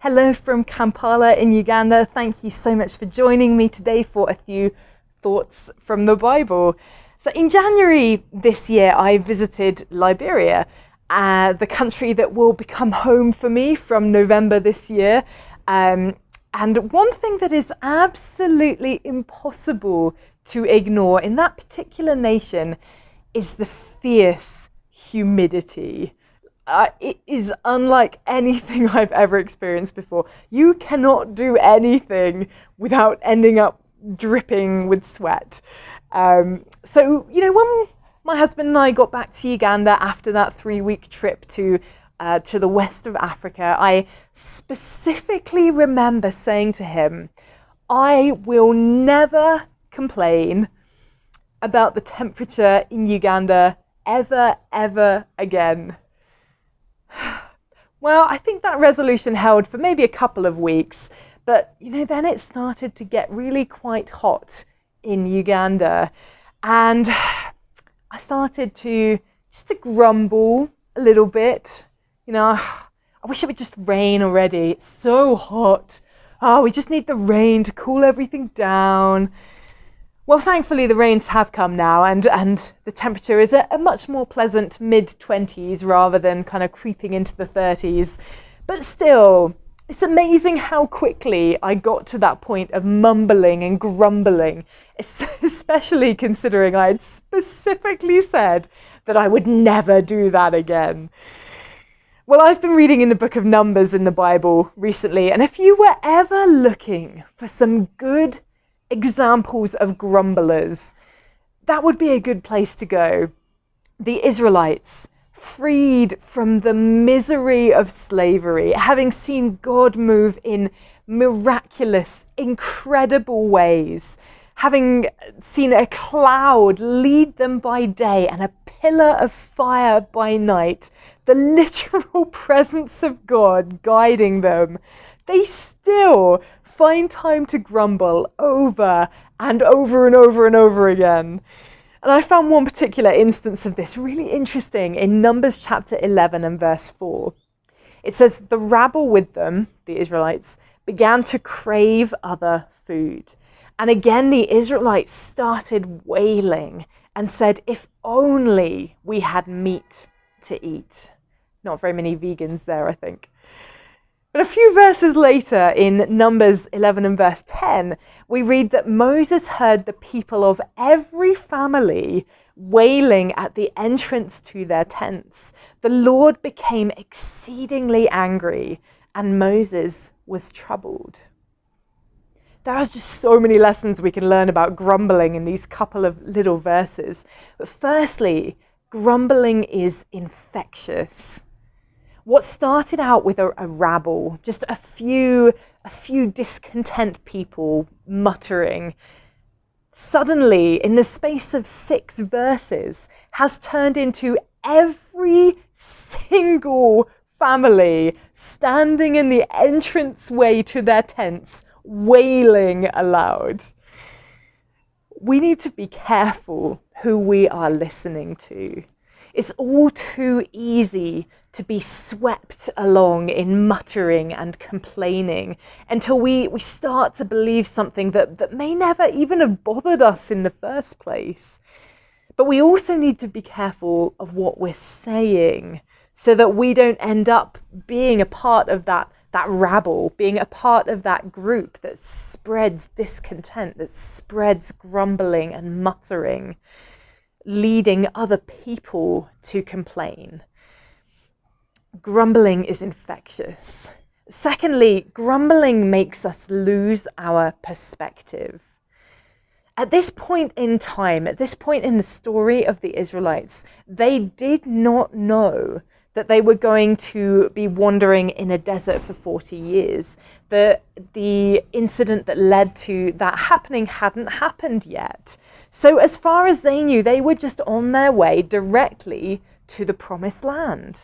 Hello from Kampala in Uganda. Thank you so much for joining me today for a few thoughts from the Bible. So in January this year, I visited Liberia, the country that will become home for me from November this year. And one thing that is absolutely impossible to ignore in that particular nation is the fierce humidity. It is unlike anything I've ever experienced before. You cannot do anything without ending up dripping with sweat. When my husband and I got back to Uganda after that 3-week trip to the west of Africa, I specifically remember saying to him, I will never complain about the temperature in Uganda ever again. Well, I think that resolution held for maybe a couple of weeks, but then it started to get really quite hot in Uganda, and I started to grumble a little bit. I wish it would just rain already. It's so hot. Oh, we just need the rain to cool everything down. Well, thankfully the rains have come now, and the temperature is a much more pleasant mid-20s rather than kind of creeping into the 30s. But still, it's amazing how quickly I got to that point of mumbling and grumbling, especially considering I had specifically said that I would never do that again. Well, I've been reading in the book of Numbers in the Bible recently, and if you were ever looking for some good examples of grumblers, that would be a good place to go. The Israelites, freed from the misery of slavery, having seen God move in miraculous, incredible ways, having seen a cloud lead them by day and a pillar of fire by night, the literal presence of God guiding them, they still find time to grumble over and over and over and over again. And I found one particular instance of this really interesting in Numbers chapter 11 and verse 4. It says, the rabble with them, the Israelites, began to crave other food. And again, the Israelites started wailing and said, if only we had meat to eat. Not very many vegans there, I think. But a few verses later, in Numbers 11 and verse 10, we read that Moses heard the people of every family wailing at the entrance to their tents. The Lord became exceedingly angry, and Moses was troubled. There are just so many lessons we can learn about grumbling in these couple of little verses. But firstly, grumbling is infectious. What started out with a rabble, just a few discontent people muttering, suddenly, in the space of 6 verses, has turned into every single family standing in the entranceway to their tents, wailing aloud. We need to be careful who we are listening to. It's all too easy to be swept along in muttering and complaining until we start to believe something that may never even have bothered us in the first place. But we also need to be careful of what we're saying so that we don't end up being a part of that rabble, being a part of that group that spreads discontent, that spreads grumbling and muttering, leading other people to complain. Grumbling is infectious. Secondly, grumbling makes us lose our perspective. At this point in time, at this point in the story of the Israelites, they did not know that they were going to be wandering in a desert for 40 years. The incident that led to that happening hadn't happened yet. So as far as they knew, they were just on their way directly to the promised land.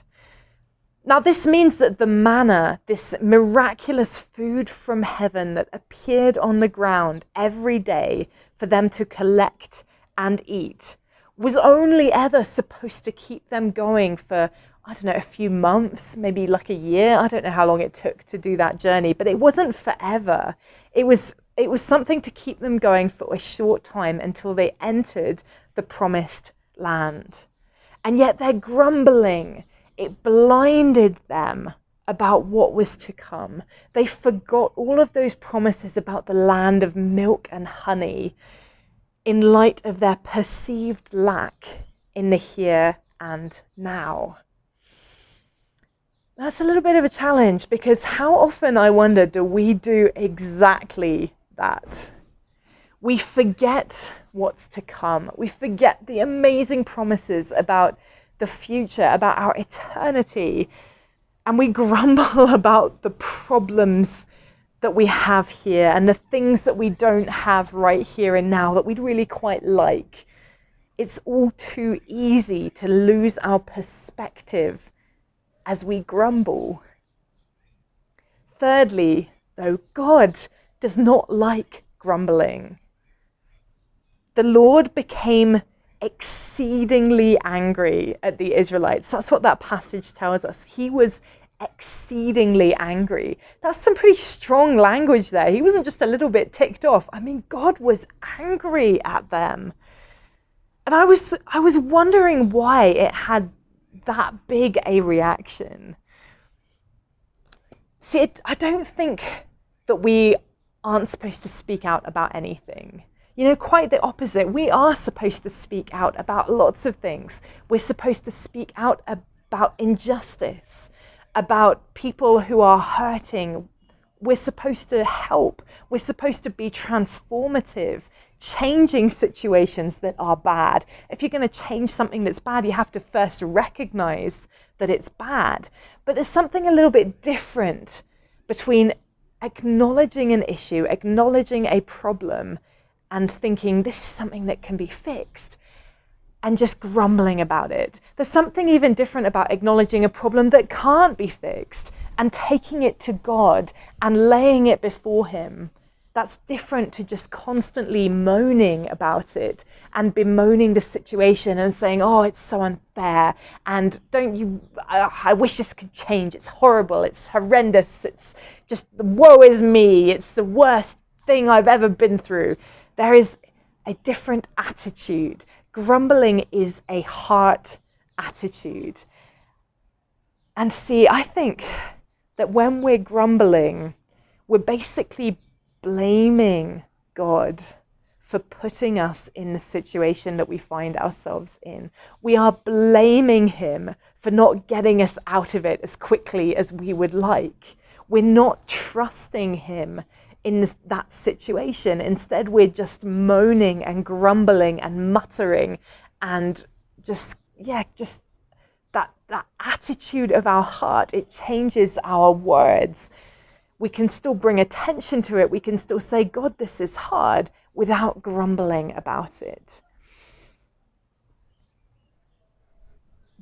Now, this means that the manna, this miraculous food from heaven that appeared on the ground every day for them to collect and eat, was only ever supposed to keep them going for I don't know, a few months, maybe like a year. I don't know how long it took to do that journey, but it wasn't forever. It was something to keep them going for a short time until they entered the promised land. And yet their grumbling, it blinded them about what was to come. They forgot all of those promises about the land of milk and honey in light of their perceived lack in the here and now. That's a little bit of a challenge, because how often, I wonder, do we do exactly that? We forget what's to come. We forget the amazing promises about the future, about our eternity, and we grumble about the problems that we have here and the things that we don't have right here and now that we'd really quite like. It's all too easy to lose our perspective as we grumble. Thirdly, though, God does not like grumbling. The Lord became exceedingly angry at the Israelites. That's what that passage tells us. He was exceedingly angry. That's some pretty strong language there. He wasn't just a little bit ticked off. I mean, God was angry at them. And I was wondering why it had that big a reaction. See, I don't think that we aren't supposed to speak out about anything. You know, quite the opposite. We are supposed to speak out about lots of things. We're supposed to speak out about injustice, about people who are hurting. We're supposed to help. We're supposed to be transformative, changing situations that are bad. If you're going to change something that's bad, you have to first recognize that it's bad. But there's something a little bit different between acknowledging an issue, acknowledging a problem, and thinking this is something that can be fixed, and just grumbling about it. There's something even different about acknowledging a problem that can't be fixed and taking it to God and laying it before Him. That's different to just constantly moaning about it and bemoaning the situation and saying, oh, it's so unfair, and I wish this could change, it's horrible, it's horrendous, it's just, woe is me, it's the worst thing I've ever been through. There is a different attitude. Grumbling is a heart attitude. And see, I think that when we're grumbling, we're basically blaming God for putting us in the situation that we find ourselves in. We are blaming Him for not getting us out of it as quickly as we would like. We're not trusting Him in that situation. Instead, we're just moaning and grumbling and muttering, and just that attitude of our heart, it changes our words. We can still bring attention to it. We can still say, God, this is hard, without grumbling about it.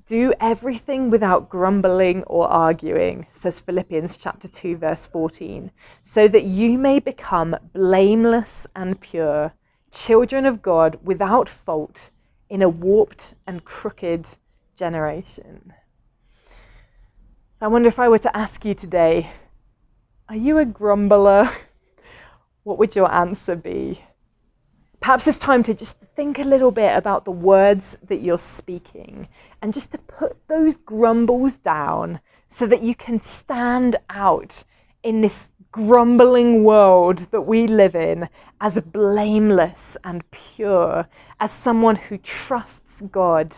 Do everything without grumbling or arguing, says Philippians chapter 2, verse 14, so that you may become blameless and pure, children of God without fault in a warped and crooked generation. I wonder, if I were to ask you today, are you a grumbler? What would your answer be? Perhaps it's time to just think a little bit about the words that you're speaking, and just to put those grumbles down so that you can stand out in this grumbling world that we live in as blameless and pure, as someone who trusts God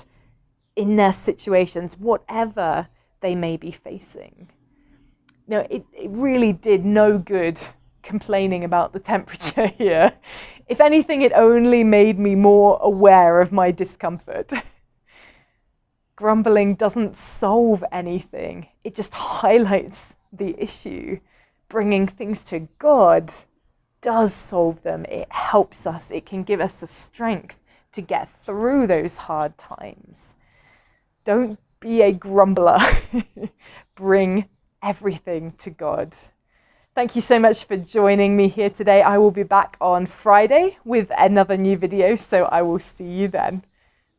in their situations, whatever they may be facing. No, it really did no good complaining about the temperature here. If anything, it only made me more aware of my discomfort. Grumbling doesn't solve anything. It just highlights the issue. Bringing things to God does solve them. It helps us. It can give us the strength to get through those hard times. Don't be a grumbler. Bring everything to God. Thank you so much for joining me here today. I will be back on Friday with another new video, so I will see you then.